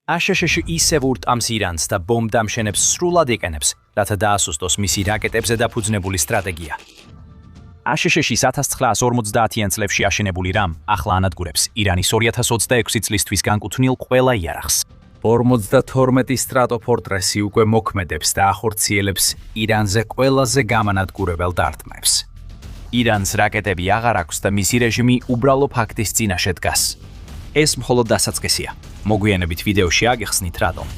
აშშ ისევ ურტყამს ირანს და ბომბდამშენებს სრულად იყენებს, რათა დაასუსტოს მისი რაკეტებზე დაფუძნებული სტრატეგია. აშშ-ის 1950-იან წლებში აშენებული რამ ახლა ანადგურებს ირანის 2026 წლისთვის განკუთვნილ ყველა იარაღს. 52 სტრატოფორტრესი უკვე მოქმედებს და ახორციელებს ირანზე ყველაზე გამანადგურებელ დარტყმებს. ირანს რაკეტები აღარ აქვს და მისი რეჟიმი უბრალო ფაქტის წინაშე დგას. ეს მხოლოდ დასაწყისია. მოგვიანებით ვიდეოში აგიხსნით რატომ.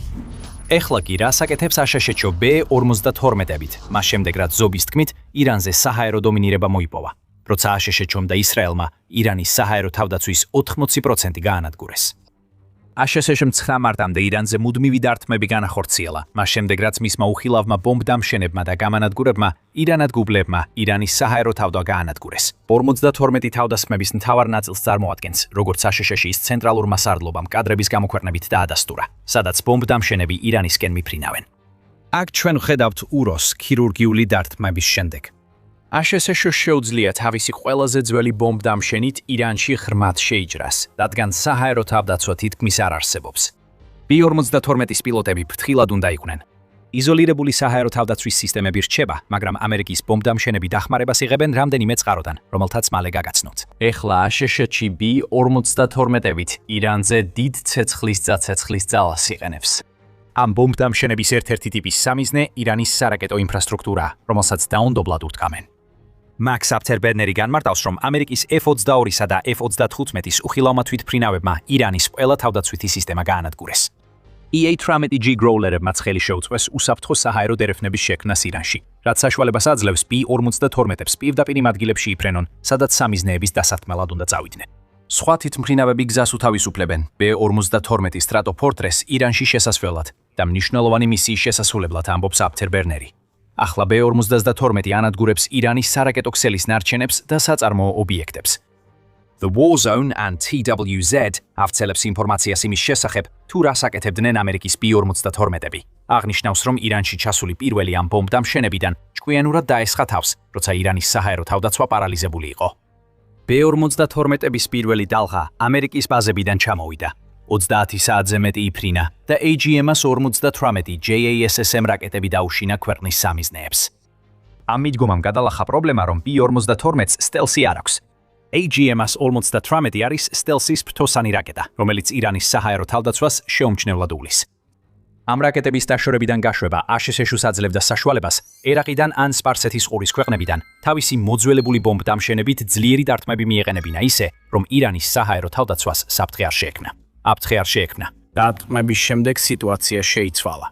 ეხლა კი რას აკეთებს აშშ B-52-ებით, მას შემდეგ რაც ზობის თქმით ირანზე საჰაერო დომინირება მოიპოვა, როცა აშშ-მ და ისრაელმა ირანის საჰაერო თავდაცვის 80% გაანადგურეს. აშშ-მ 9 მარტამდე ირანზე მუდმივი დარტყმები განახორციელა, მას შემდეგ რაც მისმა უხილავმა ბომბდამშენებმა და გამანადგურებმა ირანადგუბლებმა ირანის საჰაერო თავდა გაანადგურეს. 52 თავდასხმების მთავარ ნაწილს წარმოადგენს, როგორც აშშ-ის ცენტრალურმა სარდლობამ კადრების გამოქვეყნებით დაადასტურა, სადაც ბომბდამშენები ირანისკენ მიფრინავენ. აქ ჩვენ ვხედავთ უროს ქირურგიული დარტყმების შემდეგ. აშშ შეუძლია თავისი ყველაზე ძველი ბომბდამშენით ირანში ღრმად შეიჯრას, რადგან საჰაერო თავდაცვა თითქმის არ არსებობს. B-52-ის პილოტები ფრთხილად უნდა იყვნენ. იზოლირებული საჰაერო თავდაცვის სისტემები რჩება, მაგრამ ამერიკის ბომბდამშენები დახმარებას იღებენ რამდენიმე წყაროდან, რომელთაც მალე გაგაცნობთ. ეხლა აშშ-ში B-52-ებით ირანზე დიდ ცეცხლის ძალას იყენებს. ამ ბომბდამშენების ერთ-ერთი ტიპის სამიზნე ირანის სარაკეტო ინფრასტრუქტურა, რომელსაც დაუნდობლად უტყამენ. მაქს აფთერბერნერი განმარტავს, რომ ამერიკის F-22-სა და F-35-ის უხილავმა თვითმფრინავებმა ირანის ყველა თავდაცვითი სისტემა გაანადგურეს. EA-18G გროულერებმა ცხელი შეუწყვეს უსაფრთხო საჰაერო დერეფნების შექმნას ირანში, რაც საშუალებას აძლევს B-52-ებს პირდაპირ ადგილებში იფრენონ, სადაც სამიზნეების დასათმელად უნდა წავიდნენ. სხვა თვითმფრინავები გზას უთავისუფლებენ B-52 სტრატოფორტრესს ირანში შესასვლელად და მნიშვნელოვანი მისიის შესასრულებლად ამბობს აფთერბერნერი. ახლა B-52 ანადგურებს ირანის სარაკეტო ქსელის ნარჩენებს და საწარმოო ობიექტებს. The War Zone and TWZ ავრცელებს ინფორმაციას იმის შესახებ, თუ რას აკეთებდნენ ამერიკის B-52-ები. აღნიშნავს, რომ ირანში ჩასული პირველი ამ ბომბდამშენებიდან ჭკვიანურად დაესხა თავს, როცა ირანის საჰაერო თავდაცვა პარალიზებული იყო. B-52-ების პირველი დალღა ამერიკის ბაზებიდან ჩამოვიდა. 30 საათზე მეტი იფრინა და AGM-48 JASSM რაკეტები დაუშინა ქვეყნის სამიზნეებს. ამ მიდგომამ გადალახა პრობლემა, რომ B-52-ს სტელსი არ აქვს. AGM-48 არის სტელსის ფრთოსანი რაკეტა, რომელიც ირანის საჰაერო თავდაცვას შეუმჩნევლად უვლის. ამ რაკეტების დაშორებიდან გაშვება აშშ-ს აძლევდა საშუალებას ერაყიდან ან სპარსეთის ყურის ქვეყნებიდან თავისი მოძველებული ბომბდამშენებით ძლიერი დარტყმები მიეყენებინა ისე, რომ ირანის საჰაერო თავდაცვას საფრთხე არ შეექმნა. დარტყმების შემდეგ სიტუაცია შეიცვალა.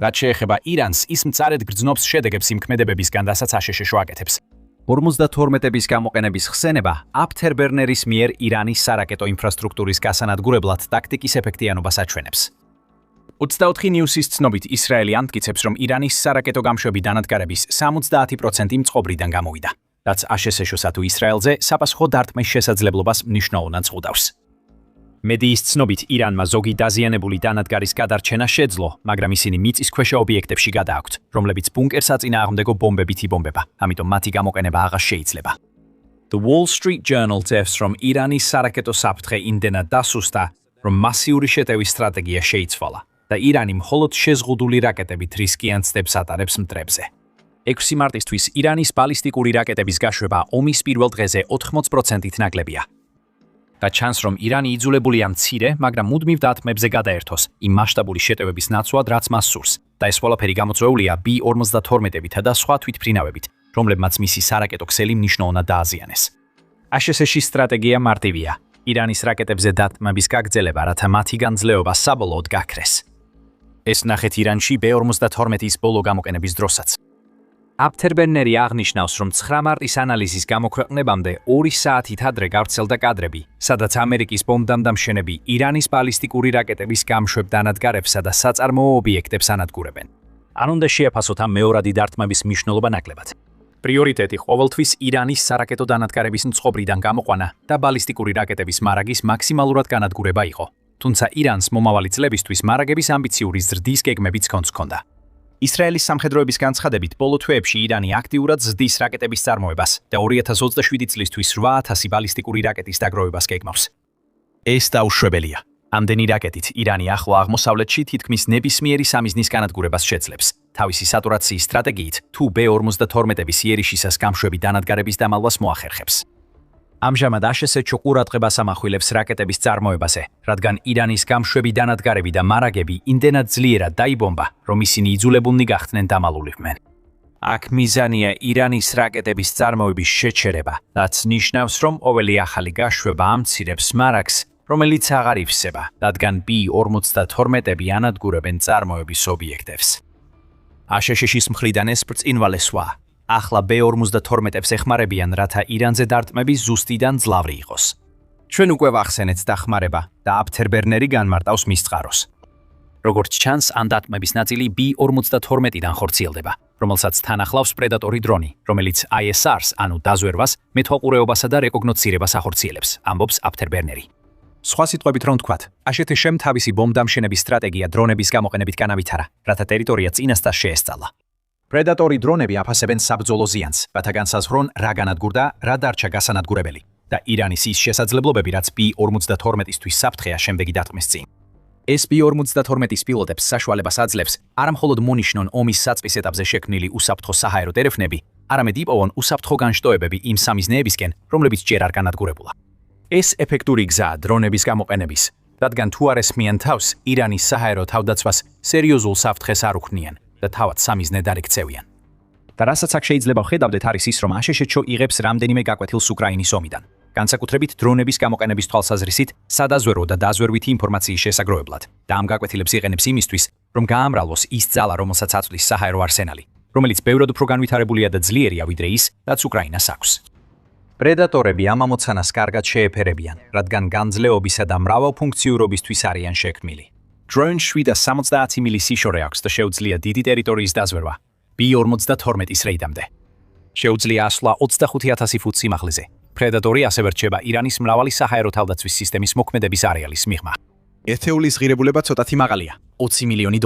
რაც შეეხება ირანს, ის მწარედ გრძნობს შედეგებს იმ ქმედებებისგან, რასაც აშშ აკეთებს. 52-ების გამოყენების ხსენება აფთერბერნერის მიერ ირანის სარაკეტო ინფრასტრუქტურის გასანადგურებლად ტაქტიკის ეფექტიანობას აჩვენებს. 24 ნიუსის ცნობით ისრაელი ამტკიცებს, რომ ირანის სარაკეტო გამშვები დანადგარების 70% მწყობრიდან გამოვიდა, რაც აშშ-სა თუ ისრაელზე საპასუხო დარტყმის შესაძლებლობას მნიშვნელოვნად ზღუდავს. მედიის ცნობით ირანმა ზოგი დაზიანებული დანადგარის გადარჩენა შეძლო, მაგრამ ისინი მიწისქვეშა ობიექტებში გადააქვთ, რომლებიც ბუნკერს აწინააღმდეგო ბომბებით იბომბება, ამიტომ მათი გამოყენება აღარ შეიძლება. The Wall Street Journal წერს, რომ ირანის სარაკეტო საფრთხე იმდენად დასუსტა, რომ მასიური შეტევის სტრატეგია შეიცვალა და ირანი მხოლოდ შეზღუდული რაკეტებით რისკიან ცდებს ატარებს მტრებზე. 6 მარტისთვის ირანის ბალისტიკური რაკეტების გაშვება ომის პირველ დღეზე 80%-ით ნაკლებია. და ჩანს, რომ ირანი იძულებულია მცირე, მაგრამ მუდმივ დარტყმებზე გადაერთოს იმ მასშტაბური შეტევების ნაცვლად, რაც მას სურს, და ეს ყველაფერი გამოწვეულია B-52-ებითა და სხვა თვითმფრინავებით, რომლებმაც მისი სარაკეტო ქსელი მნიშვნელოვნად დააზიანეს. აშშ-ის სტრატეგია მარტივია. ირანის რაკეტებზე დარტყმების გაგრძელება, რათა მათი განძლეობა საბოლოოდ გაქრეს. ეს ნახეთ ირანში B-52-ის ბოლო გამოყენების დროსაც. აფთერბერნერი აღნიშნავს, რომ 9 მარტის ანალიზის გამოქვეყნებამდე 2 საათით ადრე გავრცელდა კადრები, სადაც ამერიკის ბომბდამშენები ირანის ბალისტიკური რაკეტების გამშვებ დანადგარებსა და საწარმოო ობიექტებს ანადგურებენ. არ უნდა შეაფასოთ ამ მეორადი დარტყმების მნიშვნელობა ნაკლებად. პრიორიტეტი ყოველთვის ირანის სარაკეტო დანადგარების მწყობრიდან გამოყვანა და ბალისტიკური რაკეტების მარაგის მაქსიმალურად განადგურება იყო. თუმცა ირანს მომავალი წლებისთვის მარაგების ამბიციური ზრდის გეგმებიც ჰქონდა. ისრაელის სამხედროების განცხადებით, ბოლო თვეებში ირანი აქტიურად ზრდის რაკეტების წარმოებას და 2027 წლისთვის 8000 ბალისტიკური რაკეტის დაგროვებას გეგმავს. ეს დაუშვებელია. ამდენი რაკეტით ირანი ახლო აღმოსავლეთში თითქმის ნებისმიერი სამიზნის განადგურებას შეძლებს. თავისი სატურაციის სტრატეგიით თუ B-52-ების იერიშისას გამშვები დანადგარების დამალვას მოახერხებს. ამჟამად აშშ ყურადღებას ამახვილებს რაკეტების წარმოებაზე, რადგან ირანის გამშვები დანადგარები და მარაგები იმდენად ძლიერად დაიბომბა, რომ ისინი იძულებულნი გახდნენ დამალულიყვნენ. აქ მიზანია ირანის რაკეტების წარმოების შეჩერება, რაც ნიშნავს, რომ ყოველი ახალი გაშვება ამცირებს მარაგს, რომელიც აღარ ივსება, რადგან B-52-ები ანადგურებენ წარმოების ობიექტებს. აშშ-ის მხრიდან ეს ბრწყინვალესვა. ახლა B-52-ებს ეხმარებიან, რათა ირანზე დარტყმები ზუსტიდან ძლავრი იყოს. ჩვენ უკვე ვახსენეთ დახმარება და აფთერბერნერი განმარტავს მის წყაროს. როგორც ჩანს, ამ დარტყმების ნაწილი B-52-დან ხორციელდება, რომელსაც თან ახლავს პრედატორი დრონი, რომელიც ISR-ს, ანუ დაზვერვას, მეთვალყურეობასა და რეკოგნოცირებას ახორციელებს, ამბობს აფთერბერნერი. სხვა სიტყვებით რომ ვთქვათ, აშშ-მ თავისი ბომბდამშენების სტრატეგია დრონების გამოყენებით განავითარა, რათა ტერიტორია წინასწარ შეესწავლა. პრედატორი დრონები აფასებენ საბრძოლო ზიანს, რათა განსაზღვრონ რა განადგურდა, რა დარჩა გასანადგურებელი და ირანის ის შესაძლებლობები, რაც B-52-ისთვის საფრთხეა შემდეგი დარტყმის წინ. ეს B-52-ის პილოტებს საშუალებას აძლევს არა მხოლოდ მონიშნონ ომის საწყის ეტაპზე შექმნილი უსაფრთხო საჰაერო ტელეფონები, არამედ იპოვონ უსაფრთხო განშტოებები იმ სამიზნეებისკენ, რომლებიც ჯერ არ განადგურებულა. ეს ეფექტური გზაა დრონების გამოყენების, რადგან თუ არ ესმიან თავს, ირანის საჰაერო თავდაცვას სერიოზულ საფრთხეს არ უქმნიან და თავად სამიზნედ არ იქცევიან. და რასაც აქ შეიძლება ვხედავდეთ არის ის, რომ აშშ იღებს რამდენიმე გაკვეთილს უკრაინის ომიდან, განსაკუთრებით დრონების გამოყენების თვალსაზრისით სადაზვერვო და დაზვერვითი ინფორმაციის შესაგროვებლად და ამ გაკვეთილებს იყენებს იმისთვის, რომ გაამრავლოს ის ძალა, რომელსაც აწვდის საჰაერო არსენალი, რომელიც ბევრად უფრო განვითარებულია და ძლიერია ვიდრე ის, რაც უკრაინას აქვს. პრედატორები ამ ამოცანას კარგად შეეფერებიან, რადგან განძლეობისა და მრავალფუნქციურობისთვის არიან შექმნილი. დროუნს 770 მილი სიშორე აქვს და შეუძლია დიდი ტერიტორიის დაზვერვა B-52-ის რეიდამდე. შეუძლია ასვლა 25,000 ფუტს სიმაღლეზე. პრედატორი ასევე რჩება ირანის მრავალი საჰაერო თავდაცვის სისტემის მოქმედების არეალის მიღმა. ერთეულის ღირებულება ცოტათი მაღალია, $20 მილიონი.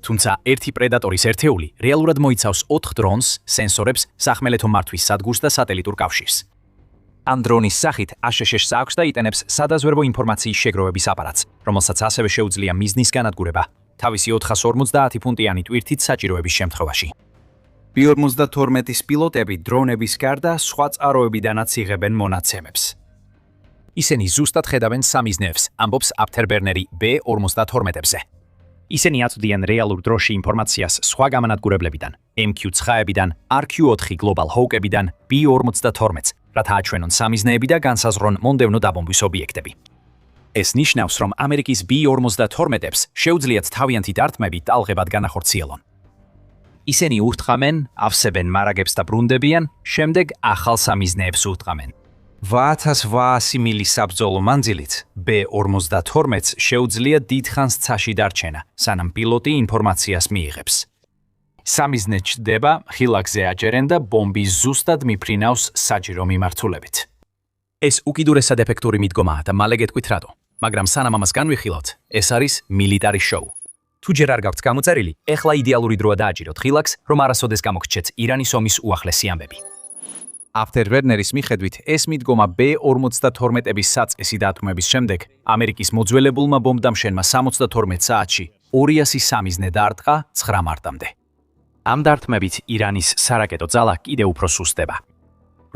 თუმცა ერთი პრედატორის ერთეული რეალურად მოიცავს 4 დრონს, სენსორებს, სახმელეთო მართვის სადგურს და სატელიტურ კავშირს. ამ დრონის სახით აშშ-ს აქვს და იტენებს სადაზვერვო ინფორმაციის შეგროვების აპარატს, რომელსაც ასევე შეუძლია მიზნის განადგურება, თავისი 450 ფუნტიანი ტვირთით საჭიროების შემთხვევაში. B-52-ის პილოტები დრონების გარდა სხვა წყაროებიდანაც იღებენ მონაცემებს. ისინი ზუსტად ხედავენ სამიზნეებს, ამბობს აფთერბერნერი B-52-ებზე. ისინი აწვდიან რეალურ დროში ინფორმაციას სხვა გამანადგურებლებიდან, MQ-9-ებიდან, RQ-4 Global Hawk-ებიდან, B-52-ს, რათა აჩვენონ სამიზნეები და განსაზღვრონ მომდევნო დაბომბვის ობიექტები. ეს ნიშნავს, რომ ამერიკის B-52-ებს შეუძლიათ თავიანთი დარტყმები ტალღებად განახორციელონ. ისინი ურთყამენ, ავსებენ მარაგებს და ბრუნდებიან, შემდეგ ახალ სამიზნეებს ურთყამენ. 8800 მილი საბრძოლო მანძილით B-52-ს შეუძლია დიდხანს ცაში დარჩენა, სანამ პილოტი ინფორმაციას მიიღებს. სამიზნე ჩდება, ხილაკზე აჯერენ და ბომბი ზუსტად მიფრინავს საჯირო მიმართულებით. ეს უკიდურესად ეფექტური მიდგომაა და მალე გეტყვით რატო, მაგრამ სანამ ამას განვიხილავთ, ეს არის მილიტარი შოუ. თუ ჯერ არ გაქვთ გამოწერილი, ეხლა იდეალური დროა დააჯიროთ ხილაკს, რომ არასოდეს გამოგჩეთ ირანის ომის უახლესი ამბები. აფთერბერნერის მიხედვით, ეს მიდგომა B-52-ების საწყისი დათმობის შემდეგ, ამერიკის მოძველებულმა ბომბდამშენმა 72 საათში 200 სამიზნე დაარტყა 9 მარტამდე. ამ დარტყმებით ირანის სარაკეტო ძალა კიდევ უფრო სუსტდება.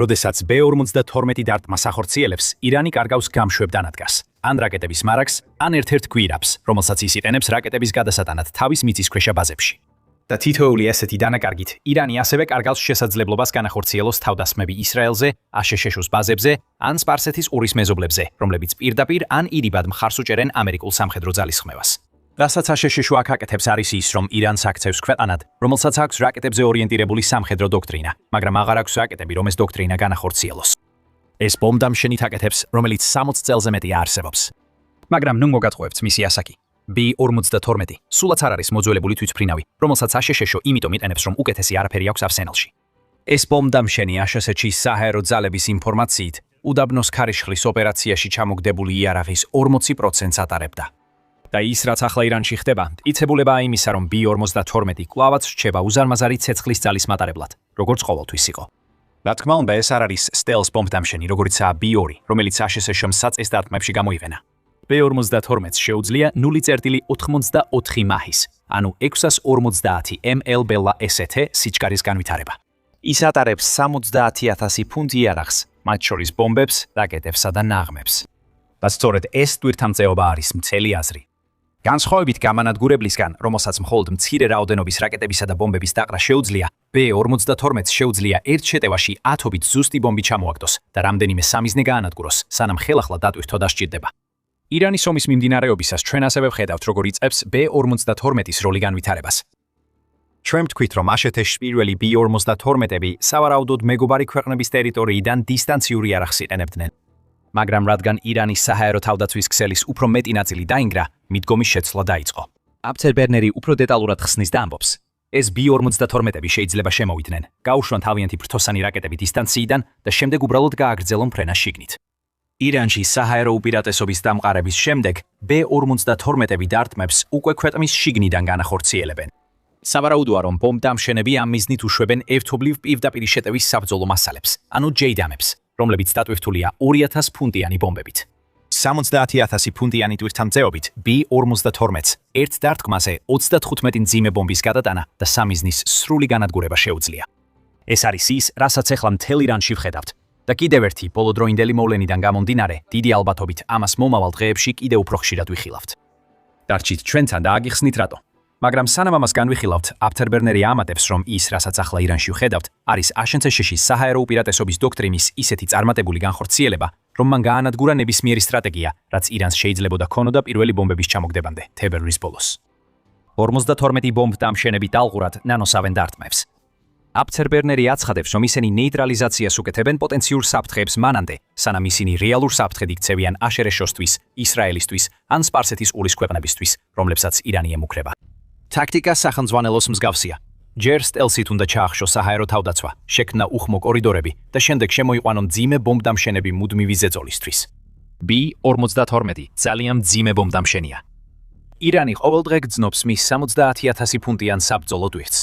როდესაც B-52 დარტყმას ახორციელებს, ირანი კარგავს გამშვებ დანადგარს, ან რაკეტების მარაგს, ან ერთ-ერთ გვირაბს, რომელსაც ის იყენებს რაკეტების გადასატანად თავის მიწისქვეშა ბაზებში. და თითოეული ესეთი დანაკარგით, ირანი ასევე კარგავს შესაძლებლობას განახორციელოს თავდასხმები ისრაელზე, აშშ-ს ბაზებზე, ან სპარსეთის ყურის მეზობლებზე, რომლებიც პირდაპირ ან ირიბად მხარს უჭერენ ამერიკულ სამხედრო ძალისხმევას. რასაც აშშ-ს აკეთებს არის ის, რომ ირანს აქცევს ქვეყანად, რომელსაც აქვს რაკეტებზე ორიენტირებული სამხედრო დოქტრინა, მაგრამ აღარ აქვს რაკეტები, რომ ეს დოქტრინა განახორციელოს. ეს ბომბდამშენით აკეთებს, რომელიც 60 წელზე მეტი არსებობს. მაგრამ ნუ მოგატყუებთ მისი ასაკი. B-52 სულაც არ არის მოძველებული თვითმფრინავი, რომელსაც აშშ იმიტომ იყენებს, რომ უკეთესი არაფერი აქვს არსენალში. ეს ბომბდამშენი აშშ-ის საჰაერო ძალების ინფორმაციით, უდაბნოს ქარიშხლის ოპერაციაში ჩამოგდებული იარაღის 40%-ს ატარებდა. და ის, რაც ახლა ირანში ხდება, მტკიცებულებაა იმისა, რომ B-52 კვლავაც რჩება უზარმაზარი ცეცხლის ძალის მატარებლად, როგორც ყოველთვის იყო. რა თქმა უნდა, ეს არ არის სტელს ბომბდამშენი, როგორიცაა B-2, რომელიც აშშ-მ საწეს დარტყმებში გამოიყენა. B-52-ს შეუძლია 0.84 მაჰის, ანუ 650 ml ბელა ST სიჩქარის განვითარება. ის ატარებს 70,000 ფუნტ იარაღს, მათ შორის ბომბებს, რაკეტებსა და ნაღმებს. და სწორედ ეს ტვირთამწეობა არის მთელი აზრი. განსხვავებით გამანადგურებლისგან, რომელსაც მხოლოდ მცირე რაოდენობის რაკეტებისა და ბომბების დაყრა შეუძლია, B-52-ს შეუძლია ერთ შეტევაში ათობით ზუსტი ბომბი ჩამოაგდოს და რამდენიმე სამიზნე გაანადგუროს, სანამ ხელახლა დატვირთო და სჭირდება. ირანის ომის მიმდინარეობისას ჩვენ ასევე ვხედავთ, როგორ იწევს B-52-ის როლი განვითარებას. ჩვენ ვთქვით, რომ აშშ-ს პირველი B-52-ები სავარაუდოდ მეგობარი ქვეყნების ტერიტორიიდან დისტანციური იარაღს იყენებდნენ. მაგრამ რადგან ირანის საჰაერო თავდაცვის ქსელის უფრო მეტი ნაწილი დაინგრა, მიდგომის შეცვლა დაიწყო. აფცერბერნერი უფრო დეტალურად ხსნის და ამბობს: ეს B-52-ები შეიძლება შემოვიდნენ, გაუშვან თავიანთი ფრთოსანი რაკეტები დისტანციიდან და შემდეგ უბრალოდ გააგრძელონ ფრენა შიგნით. ირანში საჰაერო უპირატესობის დამყარების შემდეგ B-52-ები დარტყმებს უკვე ქვეყნის შიგნიდან განახორციელებენ. სავარაუდოა, რომ ბომბდამშენები ამ მიზნით უშვებენ ერთობლივ პირდაპირ შეტევის საბრძოლო მასალებს, ანუ JDAM-ებს, რომლებიც დატვირთულია 2000 ფუნტიანი ბომბებით. 70,000 ფუნტიანი ტვირთამწეობით B-52-ს ერთ დარტყმაზე 35 მძიმე ბომბის გადატანა და სამიზნის სრული განადგურება შეუძლია. ეს არის ის, რასაც ახლა მთელ ირანში ვხედავთ. და კიდევ ერთი ბოლოდროინდელი მოვლენიდან გამომდინარე, დიდი ალბათობით ამას მომავალ დღეებში კიდევ უფრო ხშირად ვიხილავთ. დარჩით ჩვენთან და აგიხსნით რატო. მაგრამ სანამ ამას განვიხილავთ, აფცერბერნერი ამატებს, რომ ის, რასაც ახლა ირანში ვხედავთ, არის აშშ-ის საჰაერო უპირატესობის დოქტრინის ისეთი წარმატებული განხორციელება, რომ მან გაანადგურა ნებისმიერი სტრატეგია, რაც ირანს შეიძლებოდა ქონოდა პირველი ბომბების ჩამოგდებამდე, თებერვლის ბოლოს. 52 ბომბდამშენები ტალღურად ნანოსავენ დარტყმებს. აფცერბერნერი აცხადებს, რომ ისინი ნეიტრალიზაციას უკეთებენ პოტენციურ საფრთხეებს მანამდე, სანამ ისინი რეალურ საფრთხედ იქცევიან აშშ-ისთვის, ისრაელისთვის ან სპარსეთის ყურის ქვეყნებისთვის, რომლებსაც ირანი ემუქრება. ტაქტიკა სახელმძღვანელოს მსგავსია. ჯერ სტელსით უნდა ჩაახშოს საჰაერო თავდაცვა, შექმნა უხმო კორიდორები და შემდეგ შემოიყვანონ მძიმე ბომბდამშენები მუდმივი ზეწოლისთვის. B-52 ძალიან მძიმე ბომბდამშენია. ირანი ყოველდღე გრძნობს მის 70,000 ფუნტიან საბრძოლო ტვირთს.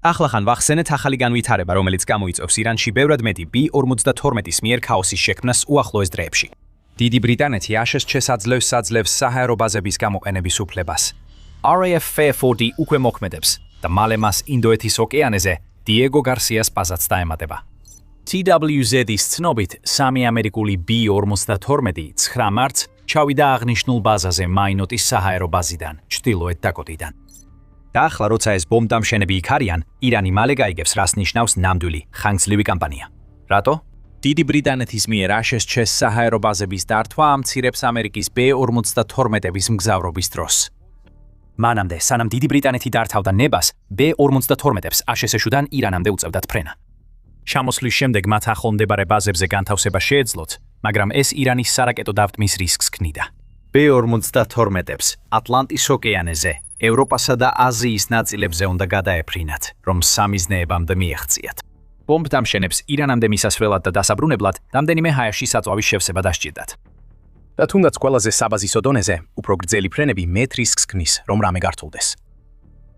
ახლახან ვახსენეთ ახალი განვითარება, რომელიც გამოიწვევს ირანში ბევრად მეტი B-52-ის მიერ ქაოსის შექმნას უახლოეს დღეებში. დიდი ბრიტანეთი აშშ-ს აძლევს საჰაერო ბაზების გამოყენების უფლებას. RAF Fairford უკვე მოქმედებს და მალე მას ინდოეთის ოკეანეზე დიეგო გარსიას ბაზაც დაემატება. TWZ-ის ცნობით, სამი ამერიკული B-52 9 მარტს ჩავიდა აღნიშნულ ბაზაზე მაინოტის საჰაერო ბაზიდან, ჩრდილოეთ დაკოტიდან. და ახლა, როცა ეს ბომბდამშენები იქ არიან, ირანი მალე გაიგებს, რას ნიშნავს ნამდვილი ხანგრძლივი კამპანია. რატო? დიდი ბრიტანეთის მიერ აშშ-ს საჰაერო ბაზების დართვა ამცირებს ამერიკის B-52-ების მგზავრობის დროს. მანამდე, სანამ დიდი ბრიტანეთი დართავდა ნებას, B-52-ებს აშშ-შუდან ირანამდე უწევდათ ფრენა. ჩამოსვლის შემდეგ მათ ახლომდებარე ბაზებზე განთავსება შეეძლოთ, მაგრამ ეს ირანის სარაკეტო დავტმის რისკს ქმნიდა. B-52-ებს ატლანტის ოკეანეზე, ევროპასა და აზიის ნაწილებზე უნდა გადაეფრინათ, რომ სამიზნეებამდე მიეღწიათ. ბომბდამშენებს ირანამდე მისასვლელად და დასაბრუნებლად რამდენიმე ჰაერში საწვავის შევსება დასჭირდათ. და თუნდაც ყველაზე საბაზისო დონეზე, უფრო გრძელი ფრენები მეტ რისკს ქმნის, რომ რამე გართულდეს.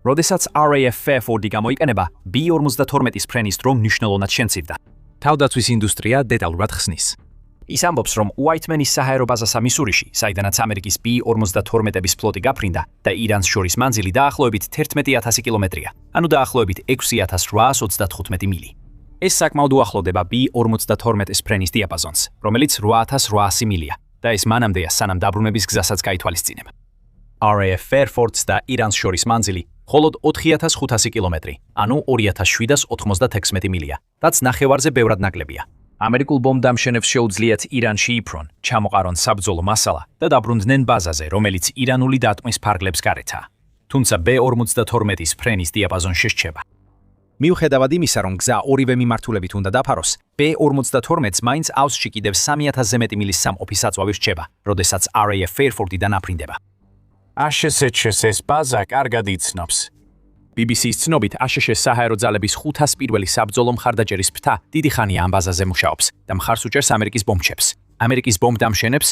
როდესაც RAF Fairford გამოიყენება, B-52-ის ფრენის დრო მნიშვნელოვნად შემცირდა. თავდაცვის ინდუსტრია დეტალურად ხსნის. ის ამბობს, რომ უაითმენის საჰაერო ბაზასა მისურიში, საიდანაც ამერიკის B-52-ების ფლოტი გაფრინდა და ირანს შორის მანძილი დაახლოებით 11,000 კილომეტრია, ანუ დაახლოებით 6,835 მილი. ეს საკმაოდ უახლოვდება B-52-ის ფრენის დიაპაზონს, რომელიც 8,800 მილია. და ეს მანამდეა, სანამ დაბრუნების გზასაც გაითვალისწინებ. RAF Fairford და ირანს შორის მანძილი მხოლოდ 4,500 კილომეტრი, ანუ 2,796 მილია, რაც ნახევარზე ბევრად ნაკლებია. ამერიკულ ბომბდამშენებს შეუძლიათ ირანში იფრონ, ჩამოყარონ საბრძოლო მასალა და დაბრუნდნენ ბაზაზე, რომელიც ირანული დატყმის ფარგლებს გარეთაა. თუმცა B-52-ის ფრენის დიაპაზონი შესრჩება. მიუხედავად იმისა, რომ გზა ორივე მიმართულებით უნდა დაფაროს, B-52-ს მაინც აუზში კიდევ 3,000-ზე მეტი მილის სამყოფი საწვავი რჩება, როდესაც RAF Fairford-დან აფრინდება. აშშ-ს ეს ბაზა კარგად იცნობს. BBC-ის ცნობით, აშშ-ის საჰაერო ძალების 500 პირველი საბრძოლო მხარდაჭერის ფრთა დიდი ხანია ამ ბაზაზე მუშაობს და მხარს უჭერს ამერიკის ბომბჩებს. ამერიკის ბომბდამშენებს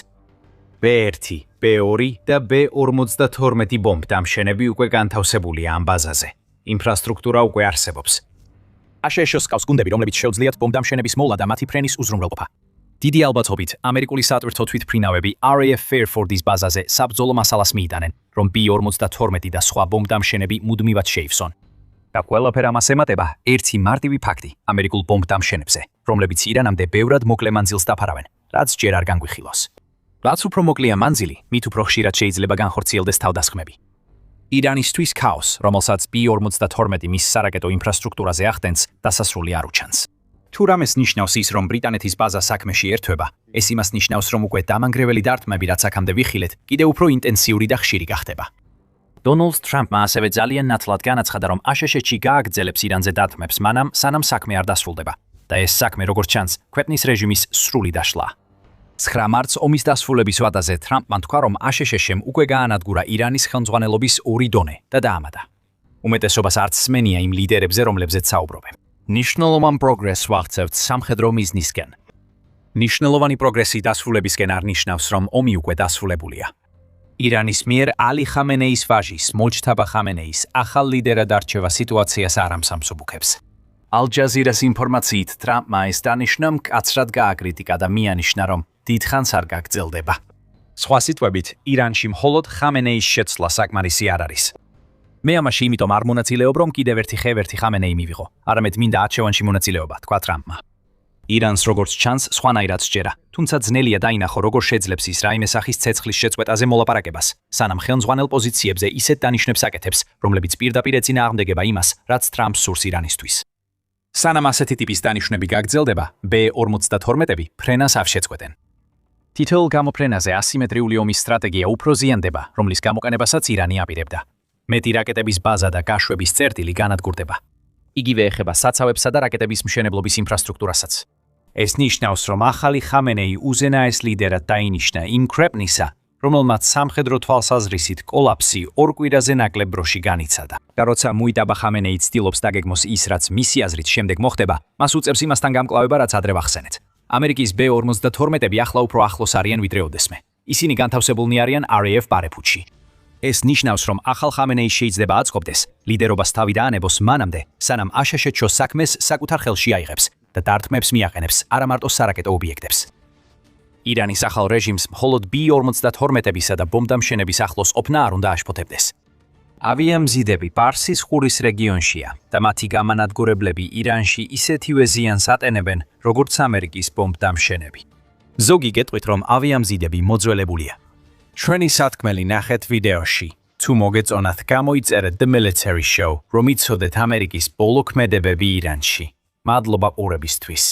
B-1, B-2 და B-52 ბომბდამშენები უკვე განთავსებულია ამ ბაზაზე. ინფრასტრუქტურა უკვე არსებობს. აშშ-ს ყავს გუნდები, რომლებიც შეუძლიათ ბომბდამშენების მოვლა და მათი ფრენის უზრუნველყოფა. დიდი ალბათობით ამერიკული სატვირთო თვითმფრინავები RAF Fairfords ბაზაზე საბრძოლო მასალას მიიტანენ, რომ B-52 და სხვა ბომბდამშენები მუდმივად შეივსონ. და ყველაფერ ამას ემატება ერთი მარტივი ფაქტი ამერიკულ ბომბდამშენებზე, რომლებიც ირანამდე ბევრად მოკლე მანძილს დაფარავენ, რაც ჯერ არ განგვიხილოს. რაც უფრო მოკლეა მანძილი, მით უფრო ხშირად შეიძლება განხორციელდეს თავდასხმები. ირანისთვის ქაოს, რომელსაც B-52 მის სარაკეტო ინფრასტრუქტურაზე ახდენს, დასასრული არ უჩანს. თუ რამეს ნიშნავს ის, რომ ბრიტანეთის ბაზა საქმეში ერთვება, ეს იმას ნიშნავს, რომ უკვე დამანგრეველი დარტყმები, რაც აქამდე ვიხილეთ, კიდევ უფრო ინტენსიური და ხშირი გახდება. დონალდ ტრამპმა ასევე ძალიან ნათლად განაცხადა, რომ აშშ-ში გააგრძელებს ირანზე დარტყმებს მანამ, სანამ საქმე არ დასრულდება და ეს საქმე, როგორც ჩანს, ქვეყნის რეჟიმის სრული დაშლა. 9 მარტს ომის დასრულების ვადაზე ტრამპმა თქვა, რომ აშშ-მ უკვე გაანადგურა ირანის ხელმძღვანელობის 2 დონე და დაამატა. უმეტესობას არც სმენია იმ ლიდერებზე, რომლებზეც საუბრობენ. ნიშნულოვან პროგრესს ვაღწევთ სამხედრო მიზნისკენ. ნიშნულოვანი პროგრესი დასრულებისკენ არ ნიშნავს, რომ ომი უკვე დასრულებულია. ირანის მიერ ალი ხამენეის ვაჟის, მოჯთაბა ხამენეის, ახალ ლიდერად არჩევა სიტუაციას არ ამსამსუბუქებს. ალ-ჯაზირას ინფორმაციით ტრამპმა ეს დანიშნა მკაცრად გააკრიტიკა და მიანიშნა, რომ დიდხანს არ გაგრძელდება. სხვა სიტყვებით, ირანში მხოლოდ ხამენეის შეცვლა საკმარისი არ არის. მე ამაში იმიტომ არ მონაწილეობ, რომ კიდევ ერთი ხევერთი ხამენეი მივიღო, არამედ მინდა არჩევანში მონაწილეობა, თქვა ტრამპმა. ირანს როგორც ჩანს, სხვანაირად სჯერა, თუმცა ძნელია დაინახო, როგორ შეძლებს ის რაიმე სახის ცეცხლის შეწყვეტაზე მოლაპარაკებას, სანამ ხელმძღვანელ პოზიციებზე ისეთ დანიშნებს აკეთებს, რომლებიც პირდაპირ ეწინააღმდეგება იმას, რაც ტრამპს სურს ირანისთვის. სანამ ასეთი ტიპის დანიშნები გაგრძელდება, B-52-ები ფრენას არ შეწყვეტენ. თითოეულ გამოფრენაზე ასიმეტრიული ომის სტრატეგია უფრო ზიანდება, რომლის გამოყენებასაც ირანი აპირებდა. მეტი რაკეტების ბაზა და გაშვების წერტილი განადგურდება. იგივე ეხება საცავებსა და რაკეტების მშენებლობის ინფრასტრუქტურასაც. ეს ნიშნავს, რომ ახალი ხამენეი უზენაეს ლიდერად დაინიშნა იმ ქვეყნისა, რომელმაც სამხედრო თვალსაზრისით კოლაფსი 2 კვირაზე ნაკლებ დროში განიცადა. და როცა მუიტაბა ხამენეი ცდილობს დაგეგმოს ის, რაც მისი აზრით შემდეგ მოხდება, მას უწევს იმასთან გამკლავება, რაც ადრე ვახსენეთ. ამერიკის B-52-ები ახლა უფრო ახლოს არიან ვიდრე ოდესმე. ისინი განთავსებულნი არიან RAF ბარეფუთში. ეს ნიშნავს, რომ ახალ ხამენეი შეიძლება აწყობდეს ლიდერობას თავი დაანებოს მანამდე, სანამ აშშ-ს საქმეს საკუთარ ხელში აიღებს და დარტყმებს მიაყენებს არა მარტო სარაკეტო ობიექტებს. ირანის ახალ რეჟიმს მხოლოდ B-52-ებისა და ბომბდამშენების ახლოს ყოფნა არ უნდა აშფოთებდეს. ავიამზიდები პარსის ყურის რეგიონშია და მათი გამანადგურებლები ირანში ისეთივე ზიანს ატენებენ, როგორც ამერიკის ბომბდამშენები. ზოგი გეტყვით, რომ ავიამზიდები მოძველებულია. ჩვენი სათქმელი ნახეთ ვიდეოში. თუ მოგეწონათ, გამოიწერეთ The Military Show, რომ იცოდეთ ამერიკის ბოლო ქმედებები ირანში. მადლობა ყურებისთვის.